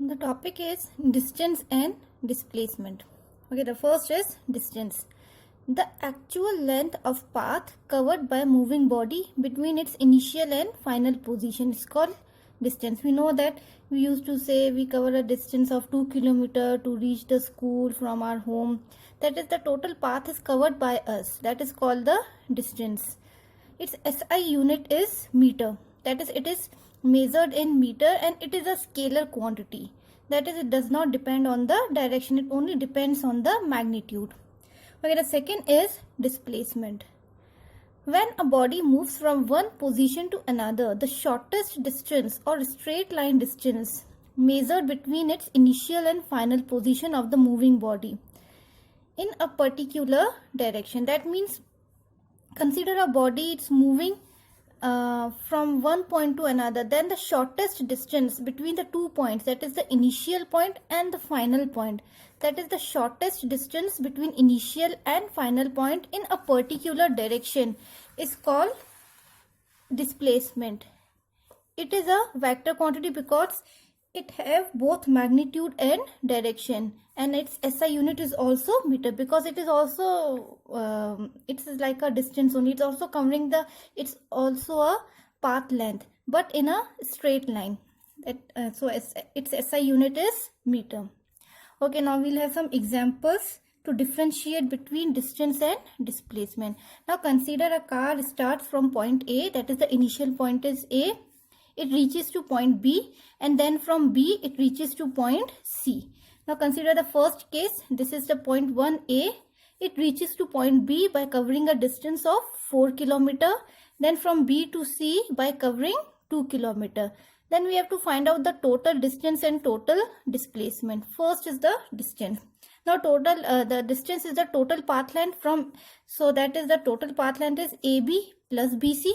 The topic is distance and displacement. Okay, the first is distance. The actual length of path covered by a moving body between its initial and final position is called distance. We know that we used to say we cover a distance of 2 kilometers to reach the school from our home. That is, the total path is covered by us. That is called the distance. Its SI unit is meter. That is, it is measured in meter and it is a scalar quantity. That is, it does not depend on the direction, it only depends on the magnitude. Okay, the second is displacement. When a body moves from one position to another, the shortest distance or straight line distance measured between its initial and final position of the moving body in a particular direction. That means, consider a body, it's moving from one point to another, then the shortest distance between the 2 points, that is the initial point and the final point, that is the shortest distance between initial and final point in a particular direction, is called displacement. It is a vector quantity because it have both magnitude and direction, and its SI unit is also meter because it is also it's like a distance only. It's also covering the, it's also a path length but in a straight line. That so its SI unit is meter. Okay, now we'll have some examples to differentiate between distance and displacement. Now consider a car starts from point A, that is the initial point is A. It reaches to point B and then from B it reaches to point C. Now consider the first case. This is the point 1A. It reaches to point B by covering a distance of 4 km. Then from B to C by covering 2 km. Then we have to find out the total distance and total displacement. First is the distance. Now total the distance is the total path length from, so that is the total path length is AB plus BC.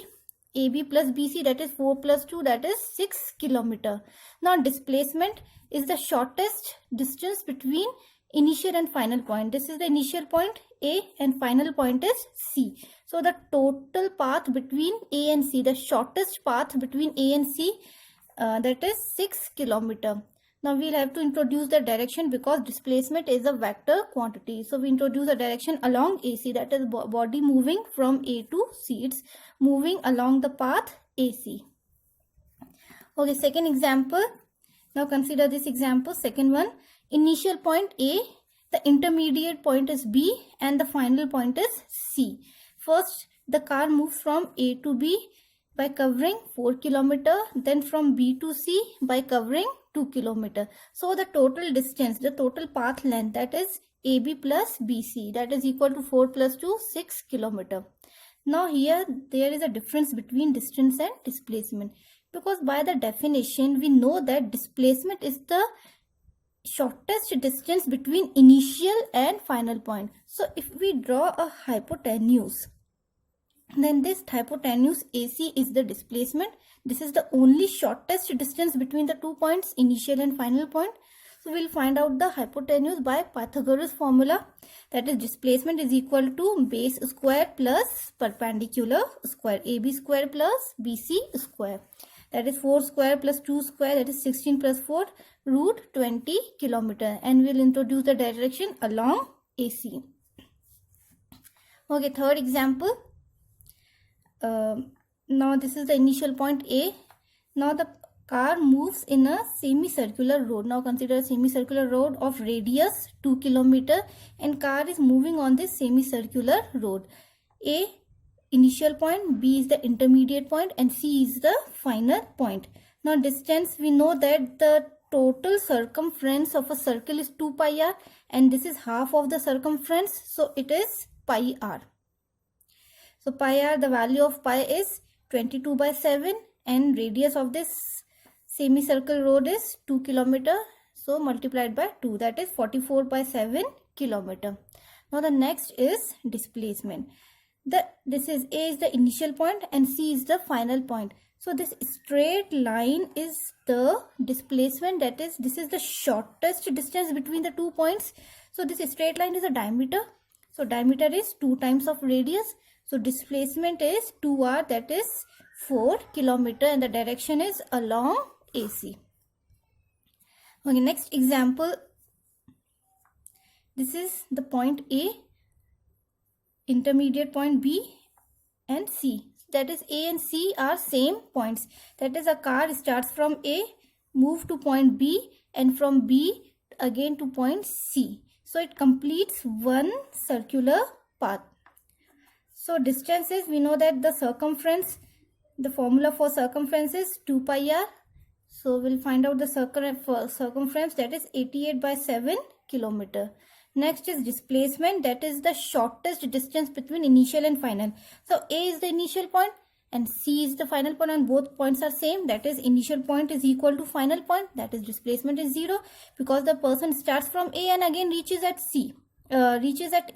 AB plus BC, that is 4 plus 2, that is 6 km. Now displacement is the shortest distance between initial and final point. This is the initial point A and final point is C. So the total path between A and C, the shortest path between A and C, that is 6 km. Now we'll have to introduce the direction because displacement is a vector quantity. So we introduce a direction along AC, that is body moving from A to C. It's moving along the path AC. Okay, second example. Now consider this example, second one. Initial point A, the intermediate point is B and the final point is C. First, the car moves from A to B by covering 4 km, then from B to C by covering 2 km. So the total distance, the total path length, that is AB plus BC, that is equal to 4 plus 2, 6 km. Now here there is a difference between distance and displacement because by the definition we know that displacement is the shortest distance between initial and final point. So if we draw a hypotenuse, then this hypotenuse AC is the displacement. This is the only shortest distance between the 2 points, initial and final point. So we'll find out the hypotenuse by Pythagoras formula, that is displacement is equal to base square plus perpendicular square, AB square plus BC square. That is 4 square plus 2 square, that is 16 plus 4, root 20 km. And we'll introduce the direction along AC. Okay, third example. Now this is the initial point A. Now the car moves in a semicircular road. Now consider a semicircular road of radius 2 km and car is moving on this semicircular road. A initial point, B is the intermediate point and C is the final point. Now distance, we know that the total circumference of a circle is 2 pi r and this is half of the circumference, so it is pi r. So pi r, the value of pi is 22 by 7 and radius of this semicircle road is 2 km. So multiplied by 2, that is 44 by 7 km. Now the next is displacement. This is A is the initial point and C is the final point. So this straight line is the displacement, that is, this is the shortest distance between the 2 points. So this straight line is a diameter. So diameter is 2 times of radius. So displacement is 2r, that is 4 km, and the direction is along AC. Okay, next example. This is the point A, intermediate point B and C. That is, A and C are same points. That is, a car starts from A, move to point B, and from B again to point C. So it completes one circular path. So distances, we know that the circumference, the formula for circumference is 2 pi r. So we'll find out the circumference, that is 88 by 7 kilometer. Next is displacement, that is the shortest distance between initial and final. So A is the initial point and C is the final point, and both points are same. That is, initial point is equal to final point, that is displacement is 0, because the person starts from A and again reaches at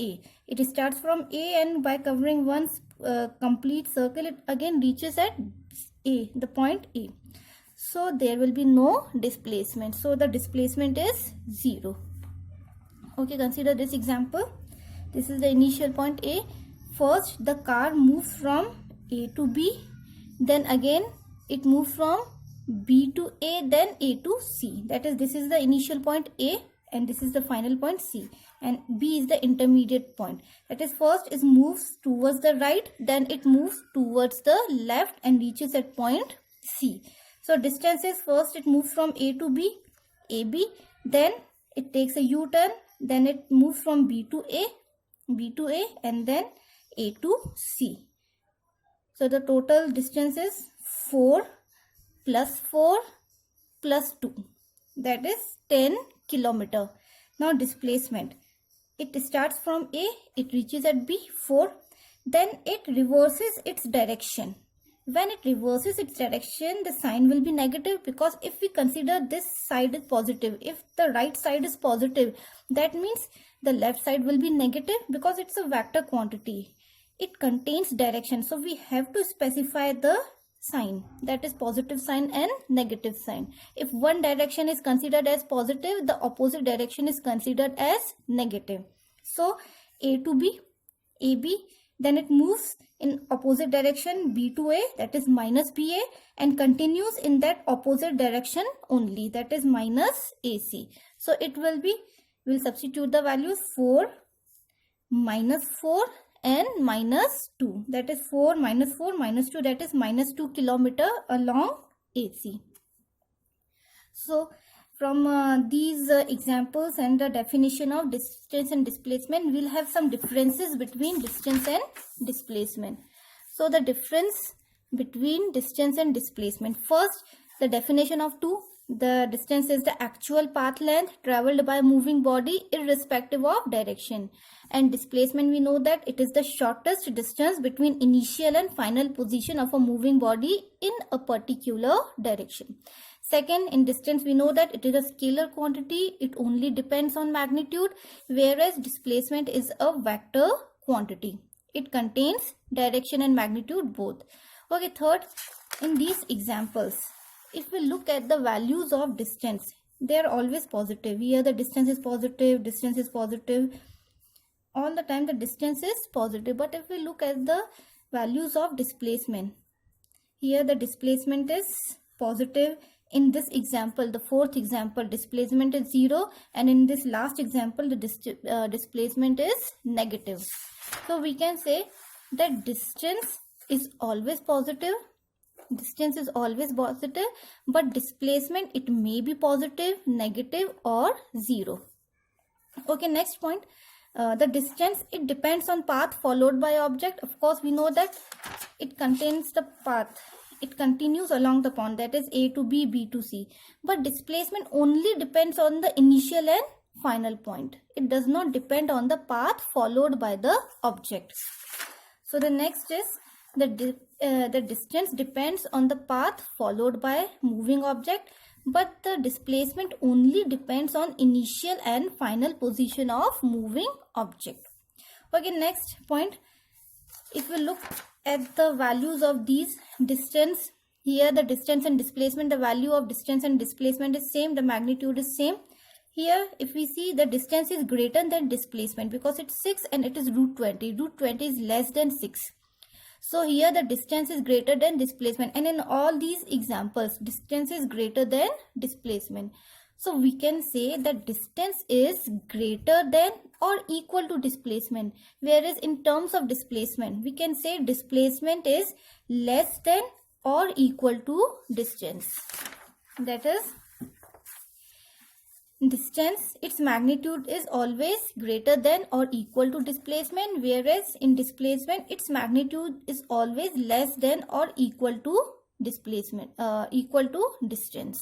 A. It starts from A and by covering one complete circle, it again reaches at A, the point A. So there will be no displacement. So the displacement is 0. Okay, consider this example. This is the initial point A. First, the car moves from A to B. Then again, it moves from B to A, then A to C. That is, this is the initial point A and this is the final point C. And B is the intermediate point. That is, first it moves towards the right, then it moves towards the left and reaches at point C. So distance is, first it moves from A to B, AB, then it takes a U-turn, then it moves from B to A, and then A to C. So the total distance is 4 plus 4 plus 2. That is 10 kilometer. Now displacement. It starts from A, it reaches at B, 4. Then it reverses its direction. When it reverses its direction, the sign will be negative, because if we consider this side is positive, if the right side is positive, that means the left side will be negative, because it's a vector quantity. It contains direction. So we have to specify the sign, that is positive sign and negative sign. If one direction is considered as positive, the opposite direction is considered as negative. So A to B, AB, then it moves in opposite direction B to A, that is minus BA, and continues in that opposite direction only, that is minus AC. So it will be, we'll substitute the values 4, minus 4 and minus 2. That is 4 minus 4 minus 2, that is minus 2 kilometer along AC. So from these examples and the definition of distance and displacement, we'll have some differences between distance and displacement. So the difference between distance and displacement. First, the definition of 2. The distance is the actual path length traveled by a moving body irrespective of direction. And displacement, we know that it is the shortest distance between initial and final position of a moving body in a particular direction. Second, in distance, we know that it is a scalar quantity. It only depends on magnitude, whereas displacement is a vector quantity. It contains direction and magnitude both. Okay, third, in these examples, if we look at the values of distance, they are always positive. Here the distance is positive, all the time the distance is positive. But if we look at the values of displacement, here the displacement is positive. In this example, the fourth example, displacement is 0, and in this last example, the displacement is negative. So we can say that distance is always positive. Distance is always positive, but displacement, it may be positive, negative, or 0. Okay, next point. The distance, it depends on path followed by object. Of course, we know that it contains the path. It continues along the path, that is A to B, B to C. But displacement only depends on the initial and final point. It does not depend on the path followed by the object. So the next is the distance depends on the path followed by moving object, but the displacement only depends on initial and final position of moving object. Okay, next point. If we look at the values of these distance, here the distance and displacement, the value of distance and displacement is same, the magnitude is same. Here if we see, the distance is greater than displacement because it's 6 and it is root 20. Root 20 is less than 6. So here the distance is greater than displacement, and in all these examples distance is greater than displacement. So we can say that distance is greater than or equal to displacement. Whereas in terms of displacement, we can say displacement is less than or equal to distance. That is, distance, its magnitude is always greater than or equal to displacement, whereas in displacement its magnitude is always less than or equal to displacement, equal to distance.